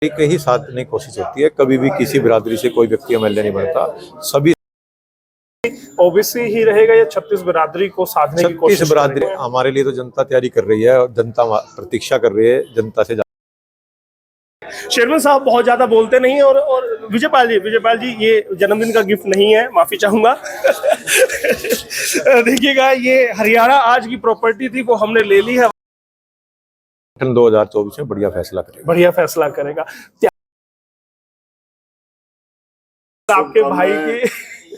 के ही साधने की कोशिश होती है। कभी भी किसी बिरादरी से कोई व्यक्ति एमएलए नहीं बनता। सभी ओबीसी ही रहेगा या 36 बिरादरी को साधने की कोशिश? 36 बिरादरी हमारे लिए तो जनता तैयारी कर रही है और जनता प्रतीक्षा कर रही है जनता से। चेयरमैन साहब बहुत ज्यादा बोलते नहीं और विजयपाल जी ये जन्मदिन का गिफ्ट नहीं है, माफी चाहूंगा। देखिएगा, ये हरियाणा आज की प्रॉपर्टी थी, वो हमने ले ली है। 2024 में बढ़िया फैसला करेगा। आपके भाई के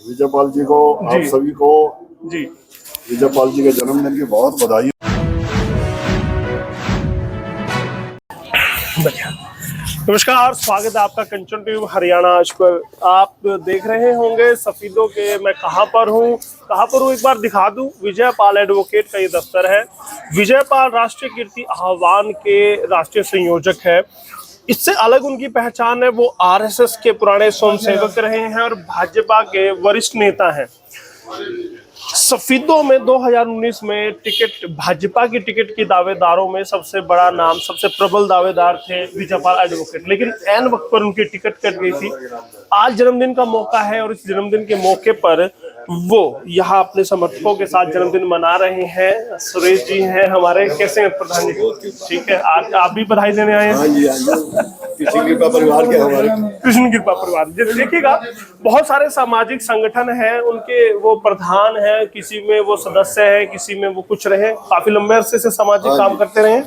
विजयपाल जी को, आप सभी को जी विजयपाल जी के जन्मदिन की बहुत बधाई। नमस्कार, स्वागत है आपका कंचन टीवी हरियाणा आज पर। आप देख रहे होंगे सफीदों के मैं कहां पर हूं एक बार दिखा दूं। विजयपाल एडवोकेट का ये दफ्तर है। विजयपाल राष्ट्रीय कीर्ति आह्वान के राष्ट्रीय संयोजक है। इससे अलग उनकी पहचान है, वो आरएसएस के पुराने स्वयंसेवक रहे हैं और भाजपा के वरिष्ठ नेता हैं। सफीदों में 2019 में टिकट, भाजपा की टिकट की दावेदारों में सबसे बड़ा नाम, सबसे प्रबल दावेदार थे विजयपाल एडवोकेट, लेकिन ऐन वक्त पर उनकी टिकट कट गई थी। आज जन्मदिन का मौका है और इस जन्मदिन के मौके पर वो यहाँ अपने समर्थकों के साथ जन्मदिन मना रहे हैं। सुरेश जी हैं हमारे, कैसे हैं प्रधान जी? ठीक है, आज आप भी बधाई देने आए हैं? कृष्ण कृपा परिवार के हमारे कृष्ण कृपा परिवार। देखिएगा, बहुत सारे सामाजिक संगठन हैं, उनके वो प्रधान हैं, किसी में वो सदस्य हैं, किसी में वो कुछ रहे, काफी लंबे अरसे से सामाजिक काम करते रहे।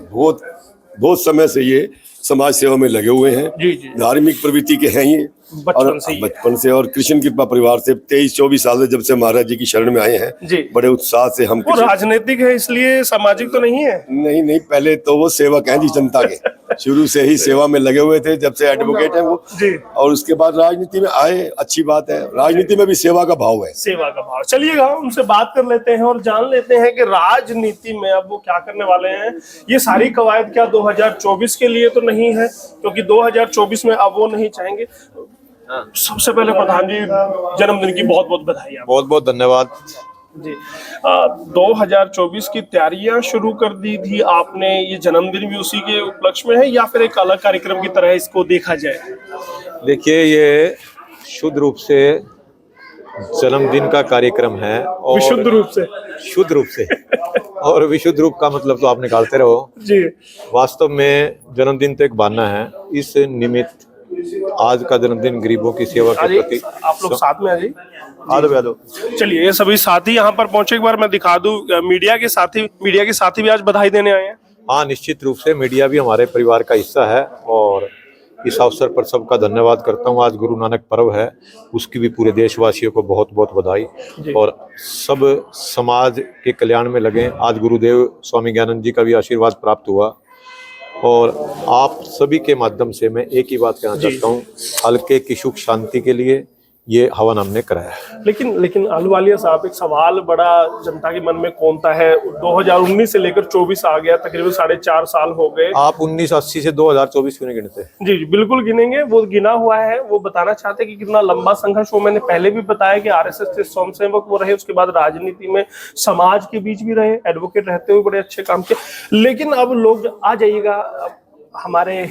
बहुत समय से ये समाज सेवा में लगे हुए हैं। जी। धार्मिक प्रवृत्ति के हैं ये बचपन से और कृष्ण कृपा परिवार से 23-24 साल से जब से महाराज जी की शरण में आए हैं जी। बड़े उत्साह से हम। वो राजनीतिक है इसलिए सामाजिक तो नहीं है? नहीं, पहले तो वो सेवक हैं जी, जनता के शुरू से ही सेवा में लगे हुए थे, जब से एडवोकेट हैं वो जी। और उसके बाद राजनीति में आए, अच्छी बात है। राजनीति में भी सेवा का भाव है, सेवा का भाव। चलिएगा, उनसे बात कर लेते हैं और जान लेते हैं कि राजनीति में अब वो क्या करने वाले हैं। ये सारी कवायद क्या 2024 के लिए तो नहीं है, क्योंकि 2024 में अब वो नहीं चाहेंगे। सबसे पहले प्रधान जी, जन्मदिन की बहुत बहुत बधाई। बहुत बहुत धन्यवाद जी। 2024 की तैयारियां शुरू कर दी थी आपने, ये जन्मदिन भी उसी के उपलक्ष्य में है या फिर एक अलग कार्यक्रम की तरह इसको देखा जाए? देखिए, ये शुद्ध रूप से जन्मदिन का कार्यक्रम है और शुद्ध रूप से और विशुद्ध रूप का मतलब तो आप निकालते रहो जी। वास्तव में जन्मदिन तो एक बहाना है। इस निमित्त आज का जन्मदिन गरीबों की सेवा के प्रति। आप लोग साथ में आ जाइए। चलिए, ये सभी साथी यहाँ पर पहुंचे। एक बार मैं दिखा दूं, मीडिया के साथी भी आज बधाई देने आए हैं। हाँ, निश्चित रूप से मीडिया भी हमारे परिवार का हिस्सा है और इस अवसर पर सबका धन्यवाद करता हूँ। आज गुरु नानक पर्व है, उसकी भी पूरे देशवासियों को बहुत बहुत बधाई और सब समाज के कल्याण में लगे। आज गुरुदेव स्वामी ज्ञानंद जी का भी आशीर्वाद प्राप्त हुआ और आप सभी के माध्यम से मैं एक ही बात कहना चाहता हूँ, हल्के की सुख शांति के लिए ये हवन हमने कराया है। लेकिन अहलुवालिया साहब, एक सवाल बड़ा जनता के मन में कौनता है। 2019 से लेकर 24 आ गया, तकरीबन 4.5 साल हो गए। आप 1980 से 2024 क्यों नहीं गिनते? जी, बिल्कुल गिनेंगे, वो गिना हुआ है। वो बताना चाहते कि कितना लंबा संघर्ष। वो मैंने पहले भी बताया कि आरएसएस के स्वयंसेवक वो रहे, उसके बाद राजनीति में समाज के बीच भी रहे, एडवोकेट रहते हुए बड़े अच्छे काम किए। लेकिन अब लोग आ जाइएगा, हमारे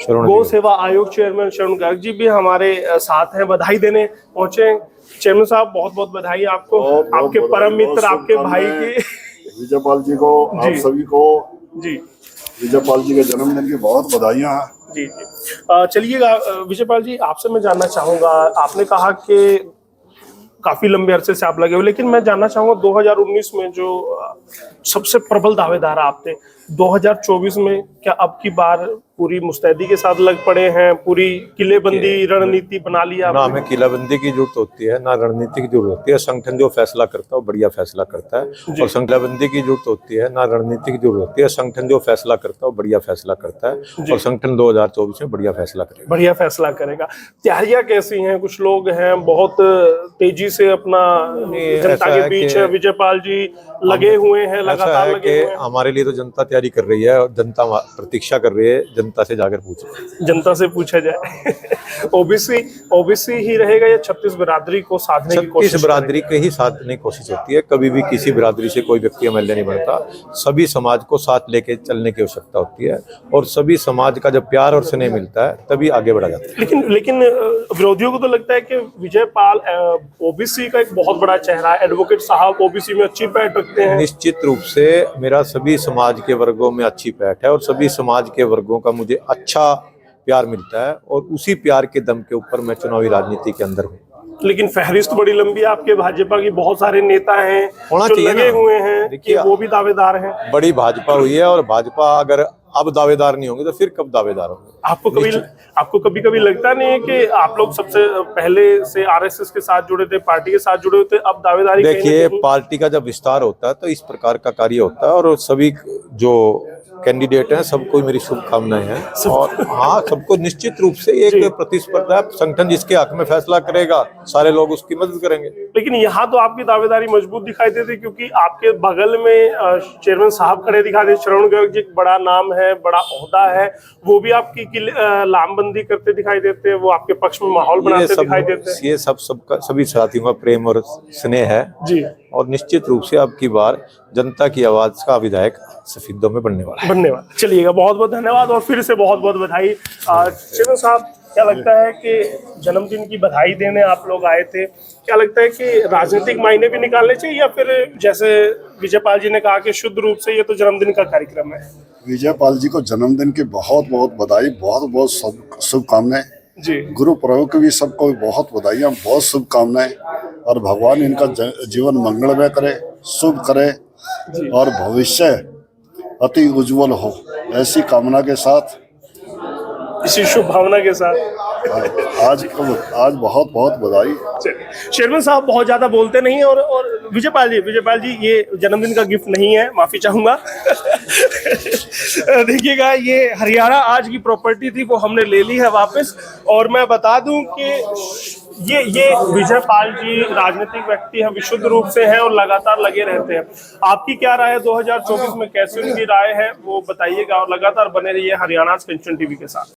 गौ सेवा आयोग चेयरमैन शरण गर्ग जी भी हमारे साथ हैं, बधाई देने पहुंचे। चेयरमैन साहब, बहुत बहुत बधाई आपको, आपके परम मित्र, आपके भाई के विजयपाल जी को, आप सभी को जी विजयपाल जी के जन्मदिन की बहुत बधाइयां जी। चलिएगा विजयपाल जी, आपसे मैं जानना चाहूंगा, आपने कहा कि काफी लंबे अरसे से आप लगे हुए, लेकिन मैं जानना चाहूंगा 2019 में जो सबसे प्रबल दावेदार आप थे, 2024 में क्या अब की बार पूरी मुस्तैदी के साथ लग पड़े हैं? पूरी किलेबंदी रणनीति बना लिया? ना हमें किलेबंदी की जरूरत होती है, ना रणनीति की जरूरत होती है। संगठन जो फैसला करता है वो बढ़िया फैसला करता है और किलेबंदी की जरूरत होती है, ना रणनीति की जरूरत होती है। संगठन जो फैसला करता है वो बढ़िया फैसला करता है और संगठन 2024 में बढ़िया फैसला करेगा। तैयारियां कैसी हैं? कुछ लोग हैं बहुत तेजी से अपना जनता के बीच विजयपाल जी लगे हुए हैं, लगातार लगे हुए हैं। हमारे लिए तो जनता तैयारी कर रही है और जनता प्रतीक्षा कर रही है, जनता से जाकर पूछे, जनता से पूछा जाए। ओबीसी ही रहेगा या 36 बिरादरी को साधने की कोशिश? 36 बिरादरी के ही साधने की कोशिश होती है। कभी भी किसी बिरादरी से कोई व्यक्ति एमएलए नहीं बनता। सभी समाज को साथ लेके चलने की आवश्यकता होती है और सभी समाज का जब प्यार और स्नेह मिलता है तभी आगे बढ़ा जाता है। लेकिन विरोधियों को तो लगता है कि विजय पाल ओबीसी का एक बहुत बड़ा चेहरा है। एडवोकेट साहब ओबीसी में अच्छी पैठ रखते हैं। निश्चित रूप से मेरा सभी समाज के वर्गों में अच्छी पैठ है और सभी समाज के वर्गों का मुझे अच्छा प्यार मिलता है और उसी प्यार के दम के ऊपर मैं चुनावी राजनीति के अंदर हूँ। लेकिन फहरिस्त बड़ी लंबी है आपके। भाजपा की बहुत सारे नेता हैं होना जो चाहिए लगे ना। हुए हैं, देखिए, वो भी दावेदार हैं। बड़ी भाजपा हुई है और भाजपा अगर अब दावेदार नहीं होंगे तो फिर कब दावेदार होंगे? आपको कभी लगता नहीं है कि आप लोग सबसे पहले से आरएसएस के साथ जुड़े थे, पार्टी के साथ जुड़े थे, अब दावेदारी? देखिए, पार्टी का जब विस्तार होता है तो इस प्रकार का कार्य होता है और सभी जो कैंडिडेट हैं सबको मेरी शुभकामनाएं हैं। और हाँ, सबको निश्चित रूप से एक प्रतिस्पर्धा, संगठन जिसके हक में फैसला करेगा सारे लोग उसकी मदद करेंगे। लेकिन यहाँ तो आपकी दावेदारी मजबूत दिखाई देती, क्योंकि आपके बगल में चेयरमैन साहब खड़े दिखाई देते। श्रवण गर्ग जी बड़ा नाम है, बड़ा ओहदा है, वो भी आपकी लामबंदी करते दिखाई देते हैं, वो आपके पक्ष में माहौल बनाते दिखाई देते हैं। ये सबका सभी साथियों का प्रेम और स्नेह है जी। और निश्चित रूप से अब की बार जनता की आवाज का विधायक सफेदों में बनने वाला। चलिएगा, बहुत बहुत धन्यवाद और फिर से बहुत बहुत बधाई। चेयरमैन साहब, क्या लगता है कि जन्मदिन की बधाई देने आप लोग आए थे, क्या लगता है कि राजनीतिक मायने भी निकालने चाहिए या फिर जैसे विजय पाल जी ने कहा कि शुद्ध रूप से ये तो जन्मदिन का कार्यक्रम है? विजय पाल जी को जन्मदिन की बहुत बहुत बधाई, बहुत बहुत शुभकामनाएं जी। गुरु पर्व की भी सबको बहुत बधाइयाँ, बहुत शुभकामनाएं और भगवान इनका जीवन मंगलमय करे, शुभ करे और भविष्य अति उज्जवल हो, ऐसी कामना के साथ, इसी शुभ भावना के साथ आज बहुत बहुत बधाई। चेयरमैन साहब बहुत ज्यादा बोलते नहीं और विजय पाल जी ये जन्मदिन का गिफ्ट नहीं है, माफी चाहूंगा। देखिएगा, ये हरियाणा आज की प्रॉपर्टी थी, वो हमने ले ली है वापस। और मैं बता दूं कि ये विजय पाल जी राजनीतिक व्यक्ति हैं, विशुद्ध रूप से हैं और लगातार लगे रहते हैं। आपकी क्या राय है 2024 में, कैसी उनकी राय है वो बताइएगा और लगातार बने रहिए हरियाणा पेंशन टीवी के साथ।